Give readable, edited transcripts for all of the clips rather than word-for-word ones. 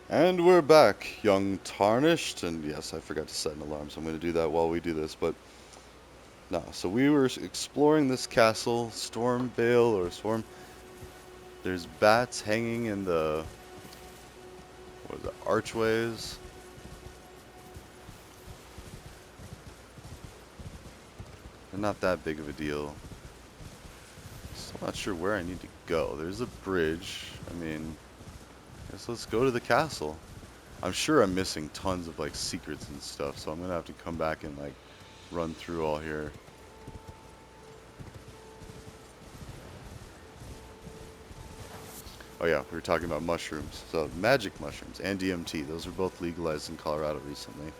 And we're back, young tarnished, and yes, I forgot to set an alarm, so I'm going to do that while we do this, but no. So we were exploring this castle, Stormvale, or Storm. There's bats hanging in the, what is it, archways. They're not that big of a deal. Still not sure where I need to go. There's a bridge. I mean, I guess let's go to the castle. I'm sure I'm missing tons of, like, secrets and stuff, so I'm going to have to come back and, like, run through all here. Oh yeah, we were talking about mushrooms. So magic mushrooms and DMT, those were both legalized in Colorado recently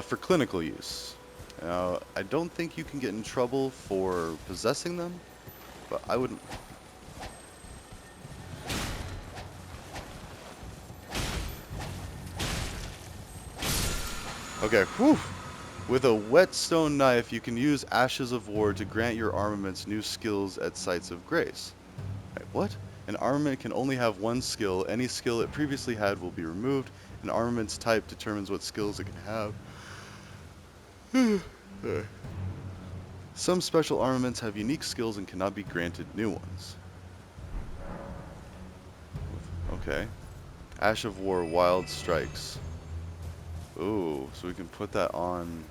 for clinical use. Now, I don't think you can get in trouble for possessing them, but I wouldn't. Okay, whew. With a whetstone knife, you can use Ashes of War to grant your armaments new skills at sites of grace. Wait, what? An armament can only have one skill. Any skill it previously had will be removed. An armament's type determines what skills it can have. Some special armaments have unique skills and cannot be granted new ones. Okay. Ash of War, Wild Strikes. Ooh, so we can put that on...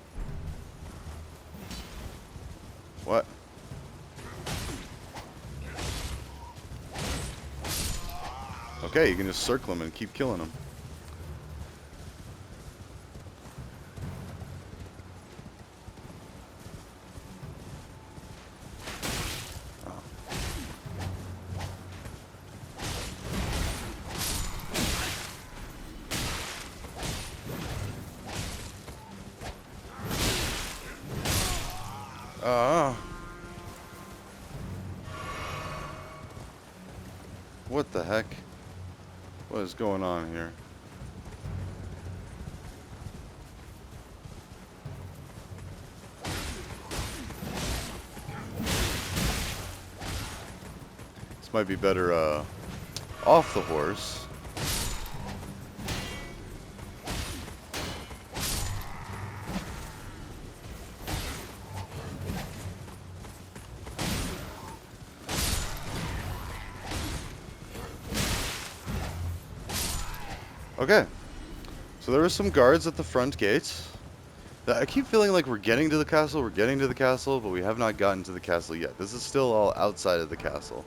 What? Okay, you can just circle them and keep killing them. Ah. What the heck? What is going on here? This might be better, off the horse. Okay. So there were some guards at the front gate. I keep feeling like we're getting to the castle, but we have not gotten to the castle yet. This is still all outside of the castle.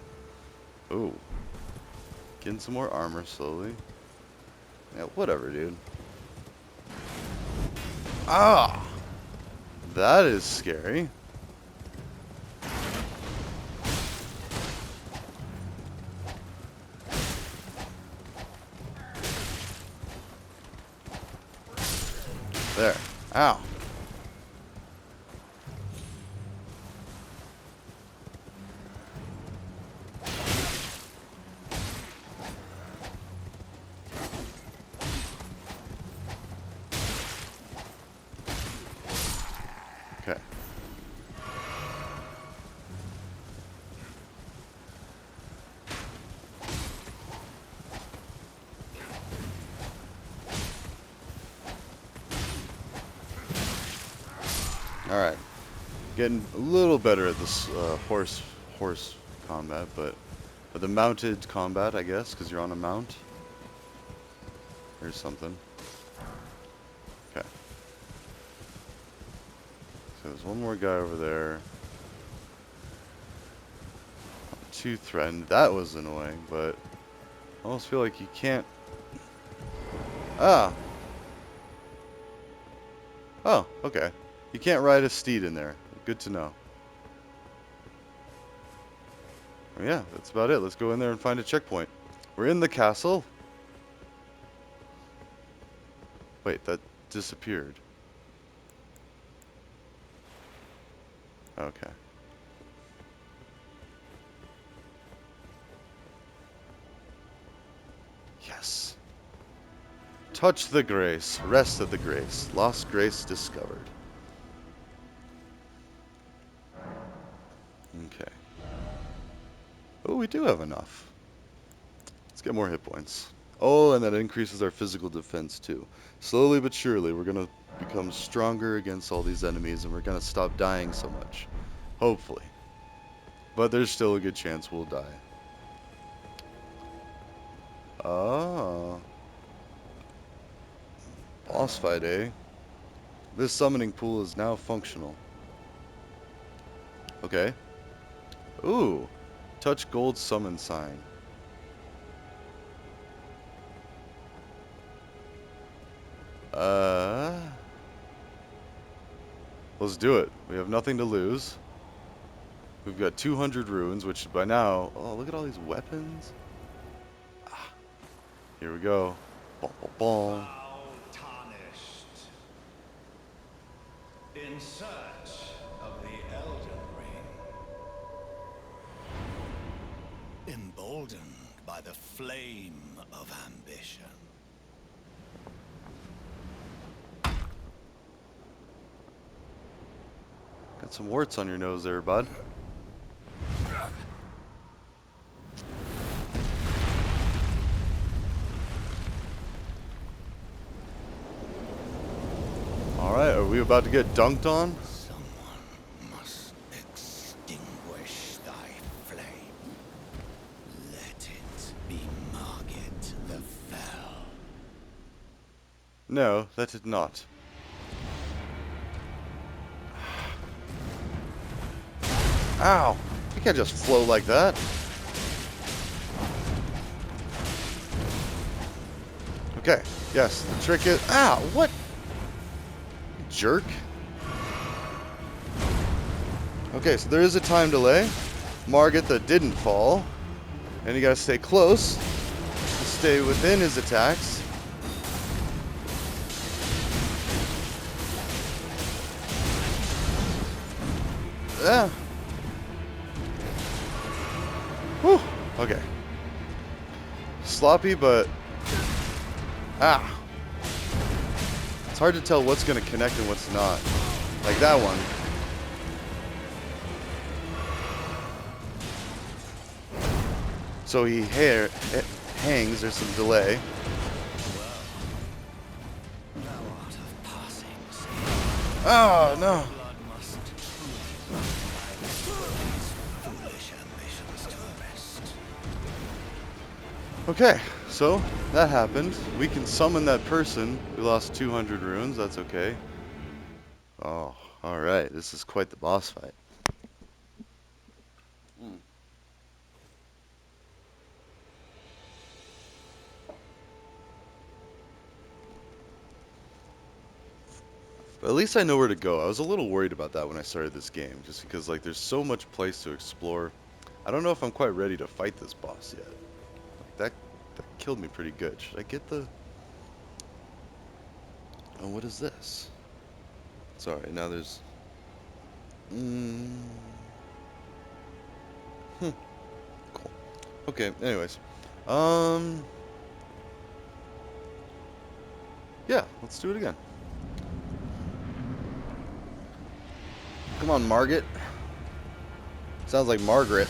Ooh. Getting some more armor slowly. Yeah, whatever, dude. Ah! That is scary. There. Ow. Okay. Alright. Getting a little better at this horse combat, but the mounted combat, I guess, because you're on a mount. Here's something. Okay. So there's one more guy over there. Too threatened. That was annoying, but I almost feel like you can't... Ah! Oh, okay. You can't ride a steed in there. Good to know. Well, yeah, that's about it. Let's go in there and find a checkpoint. We're in the castle. Wait, that disappeared. Okay. Yes. Touch the grace. Rest of the grace. Lost grace discovered. Okay. Oh, we do have enough. Let's get more hit points. Oh, and that increases our physical defense too. Slowly but surely, we're gonna become stronger against all these enemies, and we're gonna stop dying so much. Hopefully. But there's still a good chance we'll die. Ah. Boss fight, eh? This summoning pool is now functional. Okay. Ooh. Touch gold summon sign. Uh. Let's do it. We have nothing to lose. We've got 200 runes, which by now... Oh, look at all these weapons. Ah, here we go. Boom, boom, boom. Tarnished. In search of the Elden Ring. Emboldened by the flame of ambition. Got some warts on your nose there, bud. Alright, are we about to get dunked on? Someone must extinguish thy flame. Let it be Margit the Fell. No, that did not. Ow! You can't just flow like that. Okay, yes, the trick is... Ow! What? Jerk. Okay, so there is a time delay. Margit didn't fall. And you gotta stay close to stay within his attacks. Yeah. Whew. Okay. Sloppy, but... Ah. It's hard to tell what's going to connect and what's not. Like that one. So he hangs, there's some delay. Oh, no. Okay, so that happened. We can summon that person. We lost 200 runes, that's okay. Oh, alright, this is quite the boss fight. But at least I know where to go. I was a little worried about that when I started this game, just because like there's so much place to explore. I don't know if I'm quite ready to fight this boss yet. That killed me pretty good. Should I get the... Oh, what is this? Sorry, now there's... Cool. Okay, anyways. Yeah, let's do it again. Come on, Margit. Sounds like Margaret.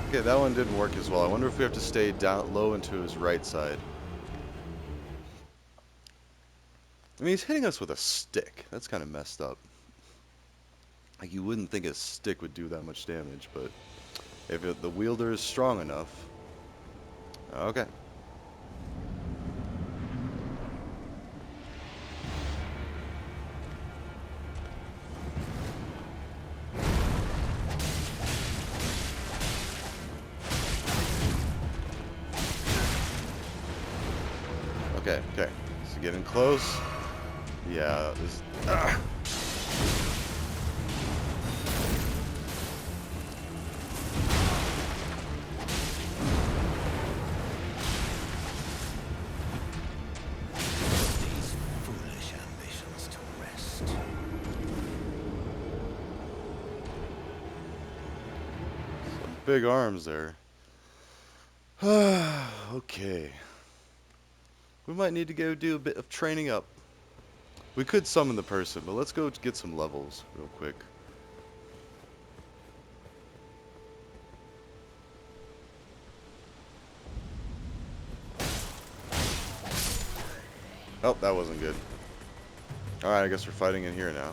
Okay, that one didn't work as well. I wonder if we have to stay down low into his right side. I mean, he's hitting us with a stick. That's kind of messed up. Like, you wouldn't think a stick would do that much damage, but if the wielder is strong enough... Okay. Okay, okay. So getting close. Yeah, this... Big arms there. Okay. We might need to go do a bit of training up. We could summon the person, but let's go get some levels real quick. Oh, that wasn't good. Alright, I guess we're fighting in here now.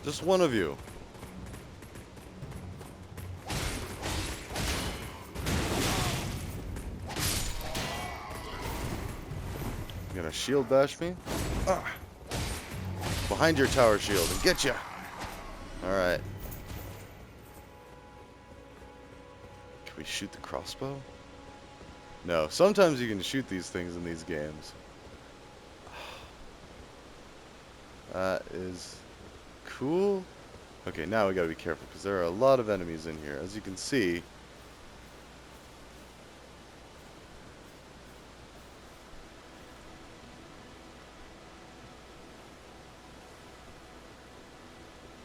Just one of you. You gonna shield bash me? Ah. Behind your tower shield and get ya. Alright. Can we shoot the crossbow? No, sometimes you can shoot these things in these games. That is cool. Okay, now we gotta be careful because there are a lot of enemies in here. As you can see,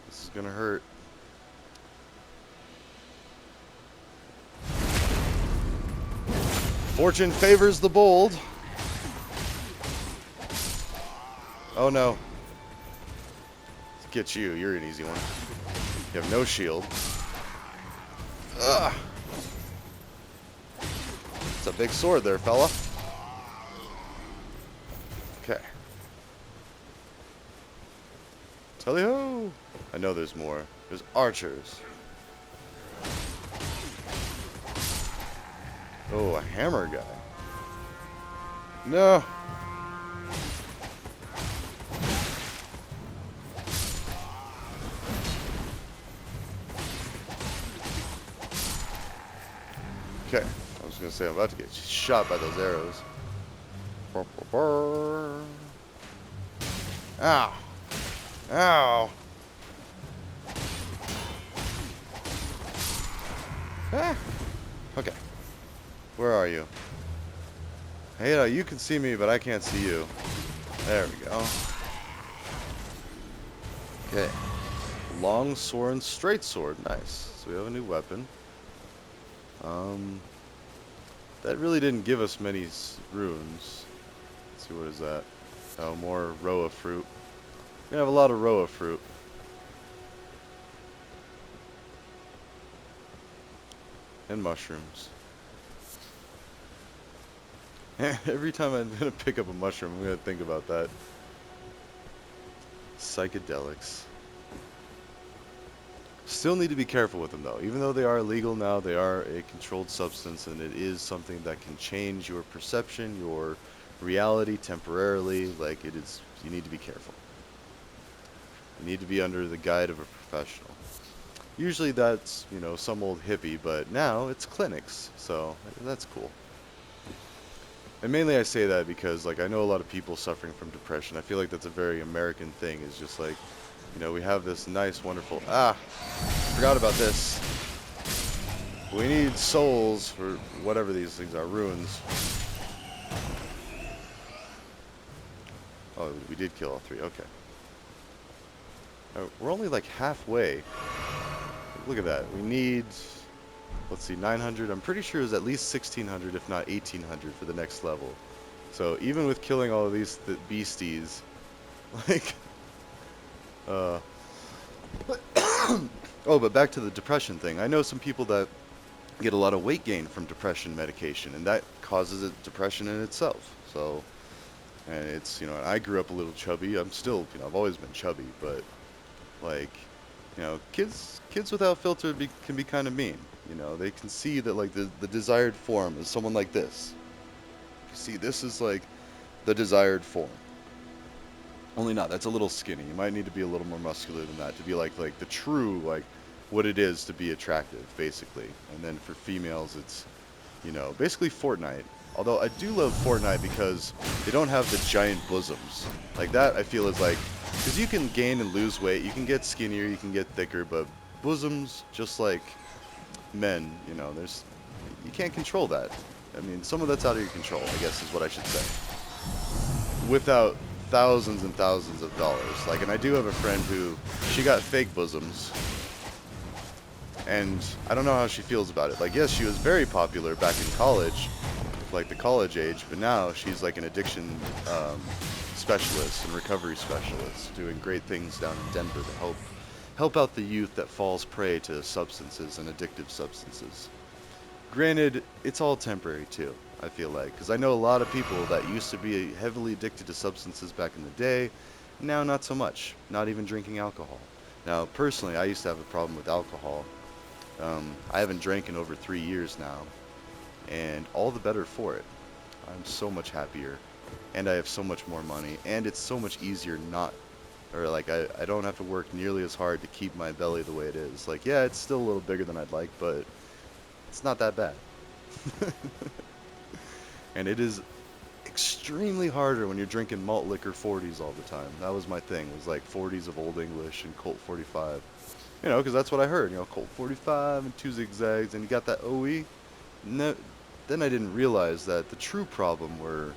this is gonna hurt. Fortune favors the bold. Oh no. Get you. You're an easy one. You have no shield. Ugh. It's a big sword there, fella. Okay. Tally-ho! I know there's more. There's archers. Oh, a hammer guy. No. Okay. I was gonna say I'm about to get shot by those arrows. Burr, burr, burr. Ow. Ow. Ah. Okay. Where are you? Hey, you can see me, but I can't see you. There we go. Okay. Long sword and straight sword. Nice. So we have a new weapon. That really didn't give us many runes. Let's see, what is that? Oh, more Roa fruit. We have a lot of Roa fruit. And mushrooms. Every time I'm gonna pick up a mushroom, I'm gonna think about that. Psychedelics. Still need to be careful with them though. Even though they are illegal now, they are a controlled substance, and it is something that can change your perception, your reality temporarily. Like, it is, you need to be careful. You need to be under the guide of a professional. Usually that's, you know, some old hippie, but now it's clinics, so that's cool. And mainly I say that because, like, I know a lot of people suffering from depression. I feel like that's a very American thing. It's just like, you know, we have this nice, wonderful... Ah! Forgot about this. We need souls for whatever these things are. Runes. Oh, we did kill all three. Okay. We're only like halfway. Look at that. We need... Let's see, 900. I'm pretty sure it was at least 1600, if not 1800 for the next level. So even with killing all of these beasties, like... Oh, but back to the depression thing. I know some people that get a lot of weight gain from depression medication, and that causes depression in itself. So, and it's, you know, I grew up a little chubby. I'm still, you know, I've always been chubby, but like, you know, kids without filter can be kind of mean. You know, they can see that, like, the desired form is someone like this. You see, this is like the desired form. Only not. That's a little skinny. You might need to be a little more muscular than that to be like the true, like, what it is to be attractive, basically. And then for females, it's, you know, basically Fortnite. Although I do love Fortnite because they don't have the giant bosoms. Like, that I feel is like, because you can gain and lose weight, you can get skinnier, you can get thicker, but bosoms, just like men, you know, you can't control that. I mean, some of that's out of your control, I guess is what I should say. Without thousands and thousands of dollars. Like, and I do have a friend who, she got fake bosoms, and I don't know how she feels about it. Like, yes, she was very popular back in college, like the college age, but now she's like an addiction specialist and recovery specialist, doing great things down in Denver to help out the youth that falls prey to substances and addictive substances. Granted, it's all temporary too, I feel like, because I know a lot of people that used to be heavily addicted to substances back in the day, now not so much, not even drinking alcohol. Now, personally, I used to have a problem with alcohol. I haven't drank in over 3 years now, and all the better for it. I'm so much happier, and I have so much more money, and it's so much easier not, or like I don't have to work nearly as hard to keep my belly the way it is. Like, yeah, it's still a little bigger than I'd like, but it's not that bad. And it is extremely harder when you're drinking malt liquor 40s all the time. That was my thing, was like 40s of Old English and Colt 45. You know, because that's what I heard. You know, Colt 45 and two zigzags, and you got that OE. No, then I didn't realize that the true problem were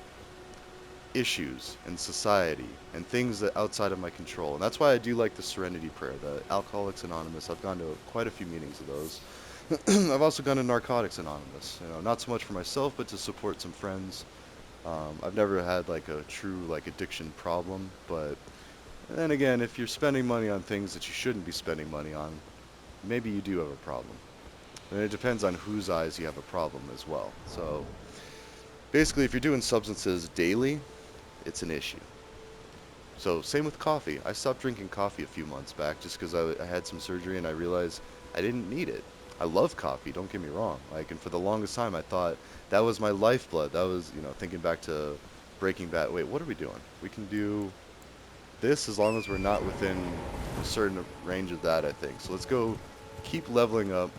issues in society and things that outside of my control. And that's why I do like the Serenity Prayer, the Alcoholics Anonymous. I've gone to quite a few meetings of those. I've also gone to Narcotics Anonymous. You know, not so much for myself, but to support some friends. I've never had like a true like addiction problem, but then again, if you're spending money on things that you shouldn't be spending money on, maybe you do have a problem. And it depends on whose eyes you have a problem as well. So basically, if you're doing substances daily, it's an issue. So same with coffee. I stopped drinking coffee a few months back just because I had some surgery and I realized I didn't need it. I love coffee, don't get me wrong. Like, and for the longest time, I thought that was my lifeblood. That was, you know, thinking back to Breaking Bad. Wait, what are we doing? We can do this as long as we're not within a certain range of that, I think. So let's go keep leveling up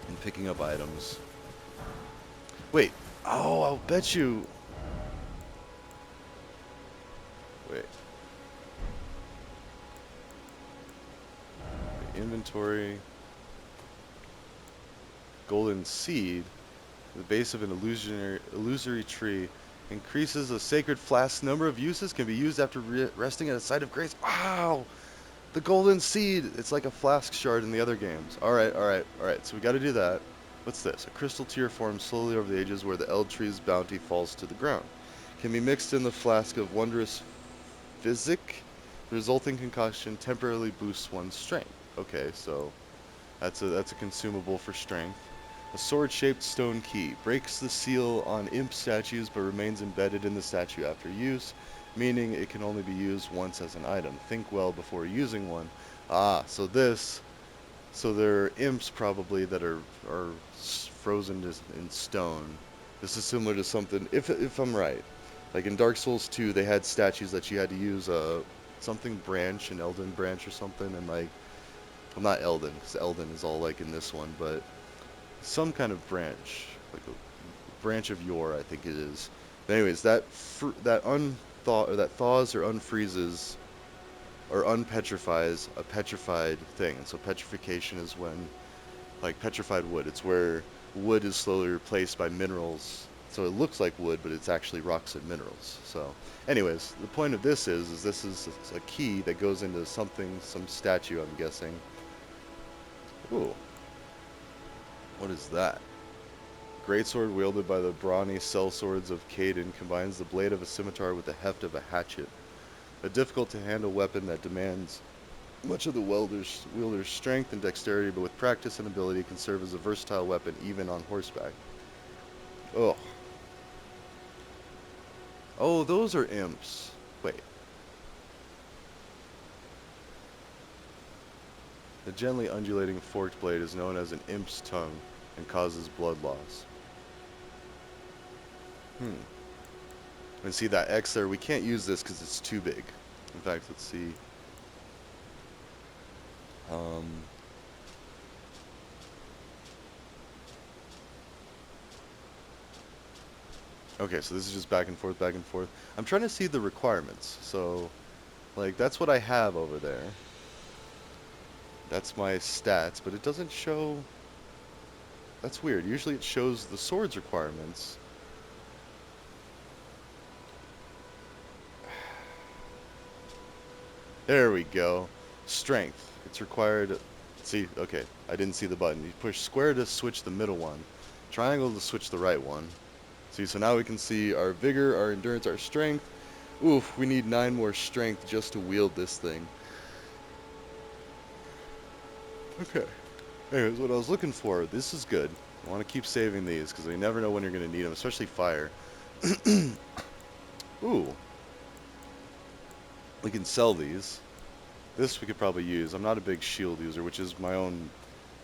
and picking up items. Wait. Oh, I'll bet you. Wait. Inventory. Golden seed. The base of an illusory tree increases a sacred flask's number of uses. Can be used after resting at a site of grace. Wow! The golden seed. It's like a flask shard in the other games. All right, all right, all right. So we got to do that. What's this? A crystal tear forms slowly over the ages where the Eld tree's bounty falls to the ground. Can be mixed in the flask of wondrous physic. The resulting concoction temporarily boosts one's strength. Okay, so that's a consumable for strength. A sword-shaped stone key breaks the seal on imp statues but remains embedded in the statue after use, meaning it can only be used once as an item. Think well before using one. Ah, so there are imps probably that are frozen in stone. This is similar to something, if I'm right. Like in Dark Souls 2, they had statues that you had to use something branch, an Elden branch or something, and like, well, not Elden, because Elden is all like in this one, but some kind of branch, like a branch of yore, I think it is. But anyways, that unthaw or that thaws or unfreezes or unpetrifies a petrified thing. And so petrification is when, like petrified wood, it's where wood is slowly replaced by minerals. So it looks like wood, but it's actually rocks and minerals. So, anyways, the point of this is this is a key that goes into something, some statue, I'm guessing. Ooh, what is that? Greatsword wielded by the brawny sellswords of Caden combines the blade of a scimitar with the heft of a hatchet. A difficult to handle weapon that demands much of the wielder's strength and dexterity, but with practice and ability can serve as a versatile weapon even on horseback. Oh. Oh, those are imps. Wait. The gently undulating forked blade is known as an imp's tongue and causes blood loss. And see that X there, we can't use this because it's too big. In fact, let's see. Okay, so this is just back and forth, back and forth. I'm trying to see the requirements. So, like, that's what I have over there. That's my stats, but it doesn't show... That's weird. Usually it shows the sword's requirements. There we go. Strength. It's required... See, okay, I didn't see the button. You push square to switch the middle one. triangle to switch the right one. See, so now we can see our vigor, our endurance, our strength. Oof, we need 9 more strength just to wield this thing. Okay. Anyways, what I was looking for, this is good. I want to keep saving these because we never know when you're going to need them, especially fire. Ooh, we can sell these. This we could probably use. I'm not a big shield user, which is my own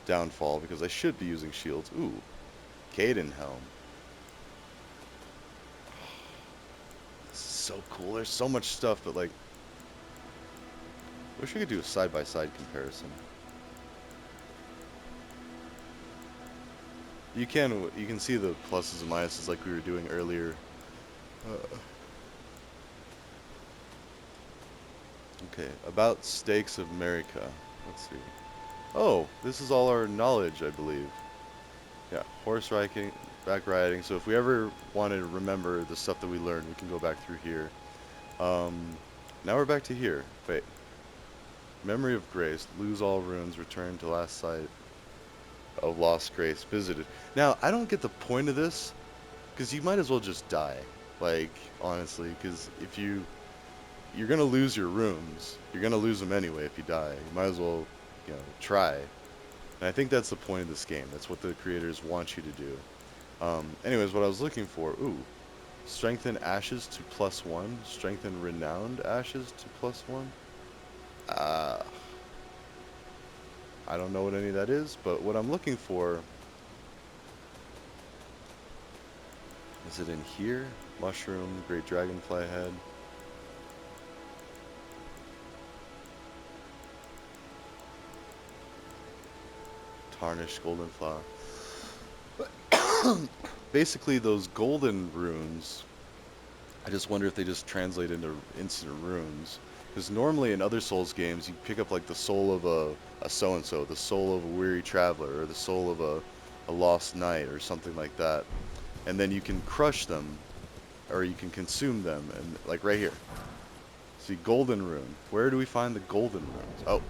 downfall because I should be using shields. Ooh, Caden Helm. This is so cool. There's so much stuff, but like, wish we could do a side-by-side comparison. You can see the pluses and minuses like we were doing earlier. Okay, about Stakes of America. Let's see. Oh, this is all our knowledge, I believe. Yeah, horse riding, back riding. So if we ever want to remember the stuff that we learned, we can go back through here. Um, Now we're back to here. Wait. Memory of Grace. Lose all runes. Return to last sight of lost grace. Visited. Now, I don't get the point of this, because you might as well just die. Like, honestly, because if you're gonna lose your runes. You're gonna lose them anyway if you die. You might as well, try. And I think that's the point of this game. That's what the creators want you to do. Anyways, what I was looking for, ooh, strengthen ashes to +1, strengthen renowned ashes to +1. Uh, I don't know what any of that is, but what I'm looking for, is it in here? Mushroom, great dragonfly head. Tarnished golden flower. Basically, those golden runes, I just wonder if they just translate into instant runes. Because normally in other Souls games, you pick up like the soul of a so-and-so, the soul of a weary traveler, or the soul of a lost knight, or something like that. And then you can crush them, or you can consume them, and like right here. See, golden rune. Where do we find the golden runes? Oh.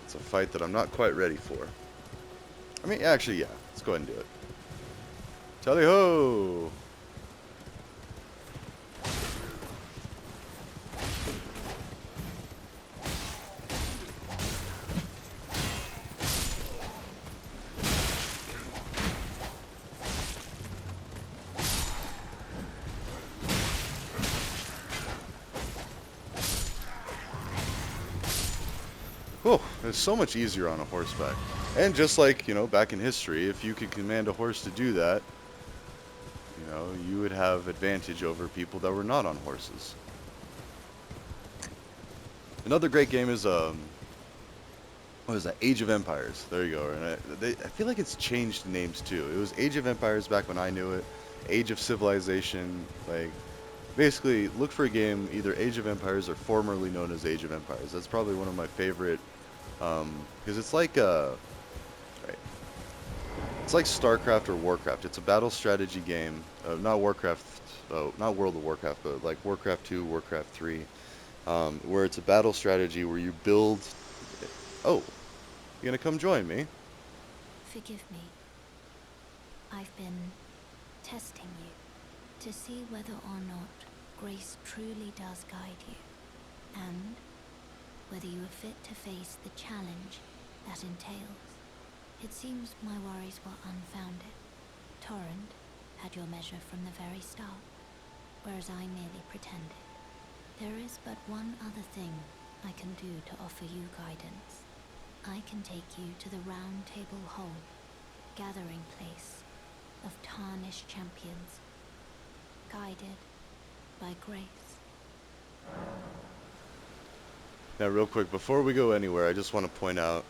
It's a fight that I'm not quite ready for. I mean, actually, yeah. Let's go ahead and do it. Tally ho! Oh, it's so much easier on a horseback. And just like, back in history, if you could command a horse to do that, you would have advantage over people that were not on horses. Another great game is, what is that? Age of Empires. There you go. And I feel like it's changed names too. It was Age of Empires back when I knew it. Age of Civilization. Like, basically, look for a game, either Age of Empires or formerly known as Age of Empires. That's probably one of my favorite, because it's like, right. It's like StarCraft or Warcraft. It's a battle strategy game. Not Warcraft, not World of Warcraft, but like Warcraft 2, Warcraft 3, where it's a battle strategy where you build. Oh, you gonna come join me? Forgive me. I've been testing you to see whether or not grace truly does guide you, and whether you are fit to face the challenge that entails. It seems my worries were unfounded. Torrent had your measure from the very start, whereas I merely pretended. There is but one other thing I can do to offer you guidance. I can take you to the Round Table Hall, gathering place of tarnished champions, guided by grace. Now, real quick, before we go anywhere, I just want to point out,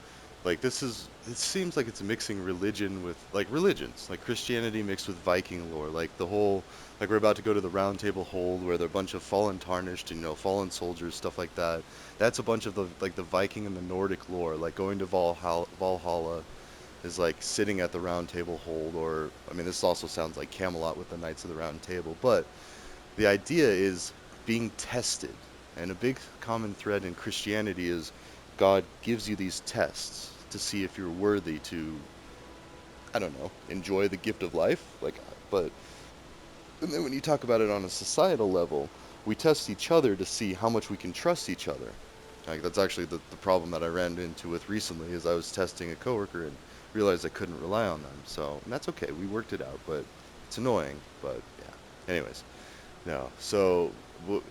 like, it seems like it's mixing religion with, like, religions, like Christianity mixed with Viking lore, like the whole, like, we're about to go to the Round Table Hold, where there are a bunch of fallen tarnished, and, fallen soldiers, stuff like that. That's a bunch of the Viking and the Nordic lore, like going to Valhalla is like sitting at the Round Table Hold, or, I mean, this also sounds like Camelot with the Knights of the Round Table, but the idea is being tested. And a big common thread in Christianity is God gives you these tests to see if you're worthy to I don't know, enjoy the gift of life. Like, but and then when you talk about it on a societal level, we test each other to see how much we can trust each other. Like that's actually the problem that I ran into with recently is I was testing a coworker and realized I couldn't rely on them. So and that's okay. We worked it out, but it's annoying. But yeah. Anyways, no. So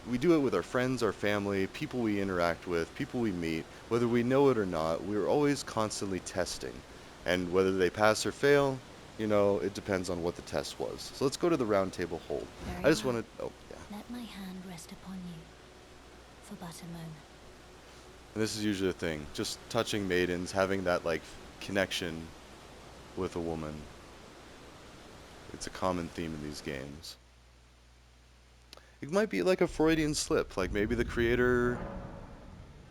we do it with our friends, our family, people we interact with, people we meet, whether we know it or not. We're always constantly testing, and whether they pass or fail, it depends on what the test was. So let's go to the round table hold. I Very just well. wanted. Oh yeah. Let my hand rest upon you for but a moment. And this is usually a thing. Just touching maidens, having that like connection with a woman. It's a common theme in these games. It might be like a Freudian slip. Like maybe the creator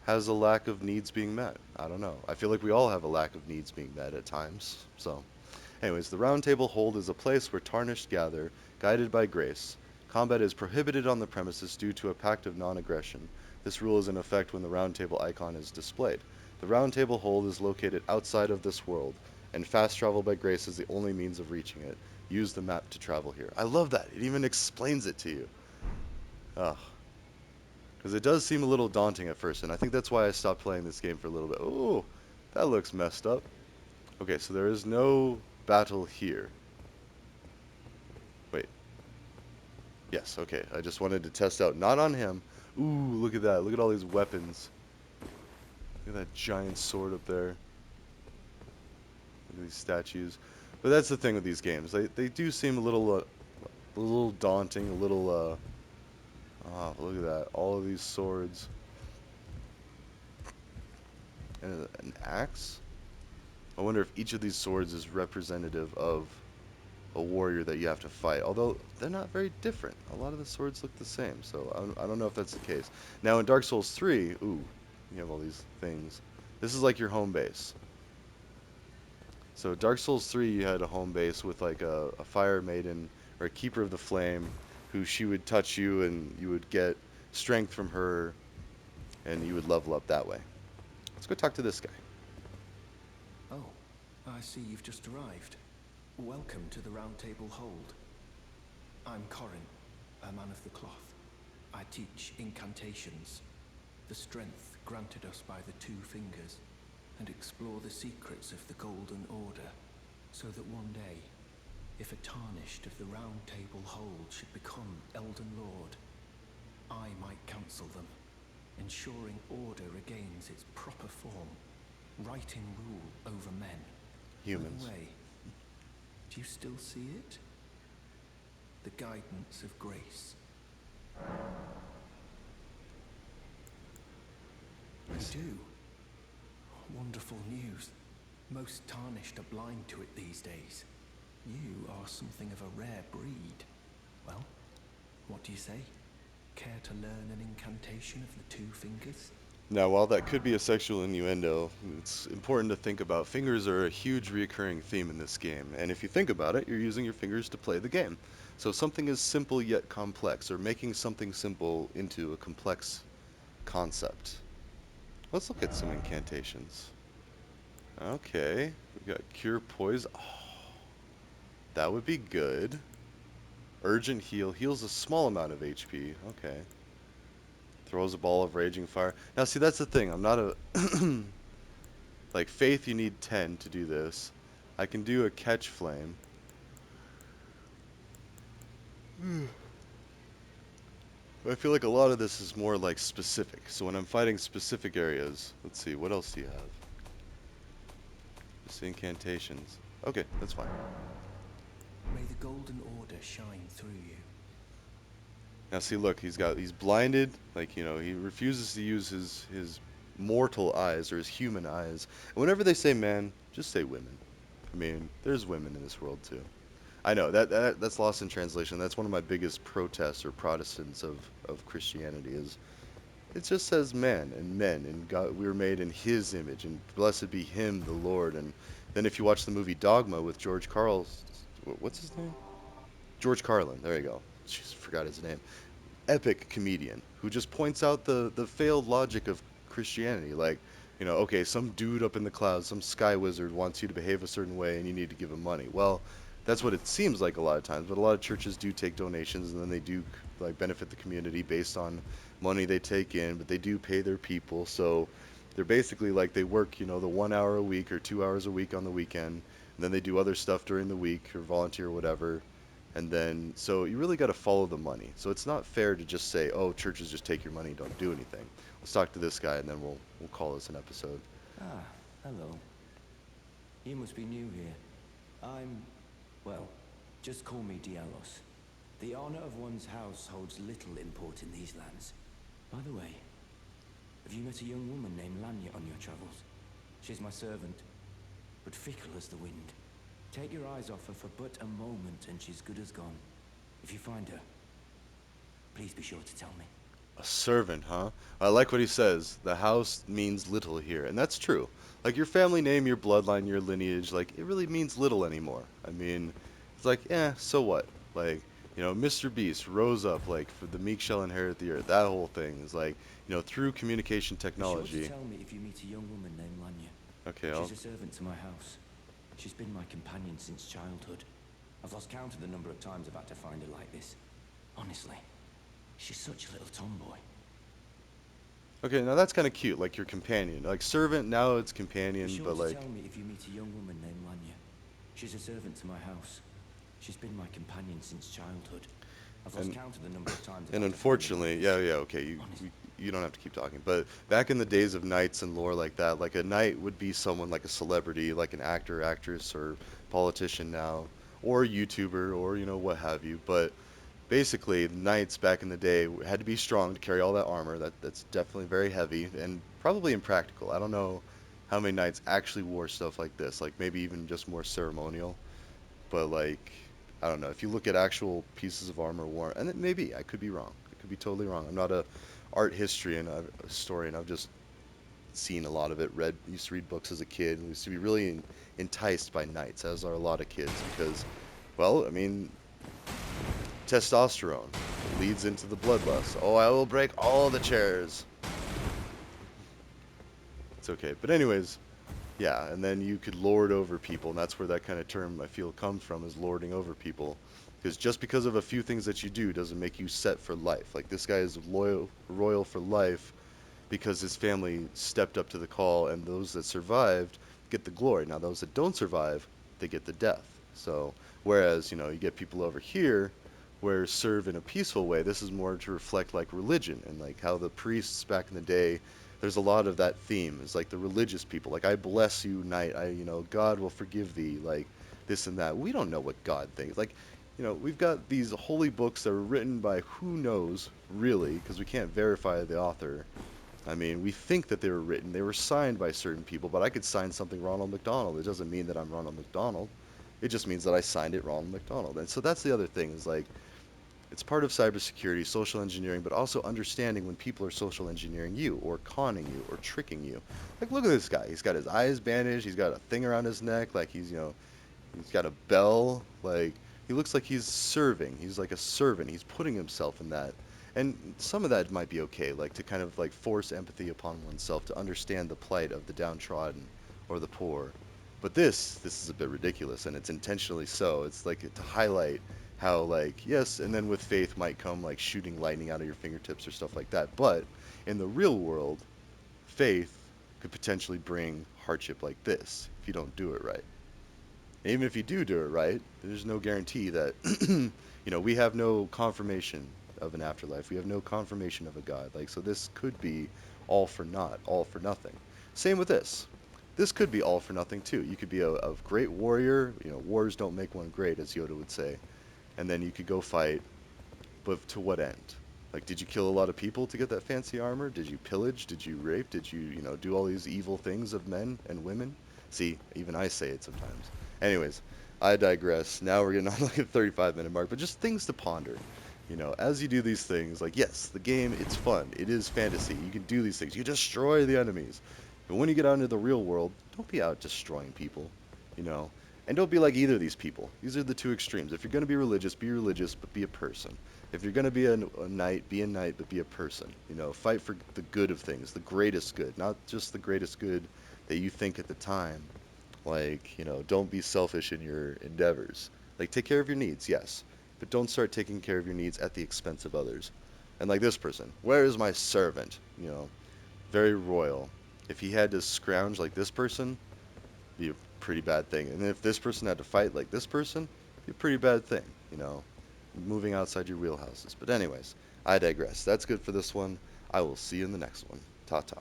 has a lack of needs being met. I don't know. I feel like we all have a lack of needs being met at times. So, anyways, the Round Table Hold is a place where tarnished gather, guided by grace. Combat is prohibited on the premises due to a pact of non-aggression. This rule is in effect when the Round Table icon is displayed. The Round Table Hold is located outside of this world, and fast travel by grace is the only means of reaching it. Use the map to travel here. I love that. It even explains it to you. Ugh. Because it does seem a little daunting at first, and I think that's why I stopped playing this game for a little bit. Oh, that looks messed up. Okay, so there is no battle here. Wait. Yes, okay. I just wanted to test out. Not on him. Ooh, look at that. Look at all these weapons. Look at that giant sword up there. Look at these statues. But that's the thing with these games. They do seem a little daunting, a little, look at that. All of these swords. And an axe? I wonder if each of these swords is representative of a warrior that you have to fight. Although they're not very different. A lot of the swords look the same, so I don't know if that's the case. Now in Dark Souls 3, ooh, you have all these things. This is like your home base. So Dark Souls 3, you had a home base with like a fire maiden or a keeper of the flame, who she would touch you and you would get strength from her, and you would level up that way. Let's go talk to this guy. Oh, I see you've just arrived. Welcome to the Round Table Hold. I'm Corin, a man of the cloth. I teach incantations, the strength granted us by the Two Fingers, and explore the secrets of the Golden Order, so that one day, if a tarnished of the Round Table Hold should become Elden Lord, I might counsel them, ensuring order regains its proper form, righting rule over men. Humans. By the way, do you still see it? The guidance of grace. You do? Wonderful news. Most tarnished are blind to it these days. You are something of a rare breed. Well, what do you say? Care to learn an incantation of the Two Fingers? Now, while that could be a sexual innuendo, it's important to think about fingers are a huge recurring theme in this game, and if you think about it, you're using your fingers to play the game. So something is simple yet complex, or making something simple into a complex concept. Let's look at some incantations. Okay, we got Cure Poison. Oh, that would be good. Urgent Heal heals a small amount of HP. Okay. Throws a ball of raging fire. Now, see, that's the thing. I'm not a like faith. You need 10 to do this. I can do a catch flame. But I feel like a lot of this is more like specific. So when I'm fighting specific areas, let's see, what else do you have? Just incantations. Okay, that's fine. May the Golden Order shine through you. Now see, look, he's blinded. Like, he refuses to use his mortal eyes or his human eyes. And whenever they say man, just say women. I mean, there's women in this world too. I know that's lost in translation. That's one of my biggest protests or Protestants of Christianity is it just says man and men and God. We were made in His image and blessed be Him, the Lord. And then if you watch the movie Dogma with George Carl, what's his name? George Carlin. There you go. Jeez, forgot his name. Epic comedian who just points out the failed logic of Christianity. Like, Okay, some dude up in the clouds, some sky wizard wants you to behave a certain way and you need to give him money. Well, that's what it seems like a lot of times, but a lot of churches do take donations and then they do like benefit the community based on money they take in, but they do pay their people. So they're basically like they work, the 1 hour a week or 2 hours a week on the weekend, and then they do other stuff during the week or volunteer or whatever. And then, so you really got to follow the money. So it's not fair to just say, oh, churches just take your money and don't do anything. Let's talk to this guy, and then we'll call this an episode. Ah, hello. You must be new here. Well, just call me Dialos. The honor of one's house holds little import in these lands. By the way, have you met a young woman named Lanya on your travels? She's my servant, but fickle as the wind. Take your eyes off her for but a moment and she's good as gone. If you find her, please be sure to tell me. A servant, huh? I like what he says. The house means little here, and that's true. Like your family name, your bloodline, your lineage, like it really means little anymore. I mean, it's like, so what? Like, Mr. Beast rose up like for the meek shall inherit the earth. That whole thing is like, through communication Be sure to technology. tell me if you meet a young woman named Lanya. Okay, She's a servant to my house. She's been my companion since childhood. I've lost count of the number of times I've had to find her like this. Honestly, she's such a little tomboy. okay, now that's kind of cute, like your companion. Like servant, now it's Be companion, sure but to like tell me if you meet a young woman named Lanya. She's a servant to my house. She's been my companion since childhood. I've lost and count of the number of times I've and had to find her like unfortunately, this. yeah, okay, you, Honest. you you don't have to keep talking. But back in the days of knights and lore like that, like a knight would be someone like a celebrity, like an actor, actress, or politician now, or YouTuber, or what have you. But basically, knights back in the day had to be strong to carry all that armor. That's definitely very heavy and probably impractical. I don't know how many knights actually wore stuff like this, like maybe even just more ceremonial. But like, I don't know. If you look at actual pieces of armor worn, and maybe I could be wrong. I could be totally wrong. I'm not a art historian, a historian. I've just seen a lot of it. Used to read books as a kid, and used to be really enticed by knights, as are a lot of kids, because, well, I mean, testosterone leads into the bloodlust. Oh, I will break all the chairs. It's okay. But anyways, yeah, and then you could lord over people, and that's where that kind of term I feel comes from, is lording over people. Because just because of a few things that you do doesn't make you set for life. Like this guy is royal for life because his family stepped up to the call, and those that survived get the glory. Now, those that don't survive, they get the death. So, whereas, you get people over here where serve in a peaceful way, this is more to reflect like religion and like how the priests back in the day, there's a lot of that theme. It's like the religious people, like I bless you, knight. God will forgive thee, like this and that. We don't know what God thinks. Like, we've got these holy books that were written by who knows, really, because we can't verify the author. I mean, we think that they were written, they were signed by certain people, but I could sign something Ronald McDonald. It doesn't mean that I'm Ronald McDonald. It just means that I signed it Ronald McDonald. And so that's the other thing is like it's part of cybersecurity, social engineering, but also understanding when people are social engineering you or conning you or tricking you. Like look at this guy. He's got his eyes bandaged, he's got a thing around his neck, like he's got a bell, like he looks like he's serving. He's like a servant. He's putting himself in that. And some of that might be okay, like to kind of like force empathy upon oneself to understand the plight of the downtrodden or the poor. But this is a bit ridiculous, and it's intentionally so. It's like to highlight how like yes, and then with faith might come like shooting lightning out of your fingertips or stuff like that. But in the real world, faith could potentially bring hardship like this if you don't do it right. Even if you do it right, there's no guarantee that we have no confirmation of an afterlife. We have no confirmation of a God. Like so this could be all for naught, all for nothing. Same with this. This could be all for nothing too. You could be a great warrior. Wars don't make one great, as Yoda would say. And then you could go fight, but to what end? Like, did you kill a lot of people to get that fancy armor? Did you pillage? Did you rape? Did you do all these evil things of men and women? See, even I say it sometimes. Anyways, I digress. Now we're getting on like a 35-minute mark, but just things to ponder. As you do these things, like, yes, the game, it's fun. It is fantasy. You can do these things. You destroy the enemies. But when you get out into the real world, don't be out destroying people, you know. And don't be like either of these people. These are the two extremes. If you're going to be religious, but be a person. If you're going to be a knight, be a knight, but be a person. You know, fight for the good of things, the greatest good, not just the greatest good that you think at the time. Like, you know, don't be selfish in your endeavors. Like, take care of your needs, yes, but don't start taking care of your needs at the expense of others. And like this person, where is my servant? You know, very royal. If he had to scrounge like this person, be a pretty bad thing. And if this person had to fight like this person, be a pretty bad thing, you know, moving outside your wheelhouses. But anyways, I digress. That's good for this one. I will see you in the next one. Ta-ta.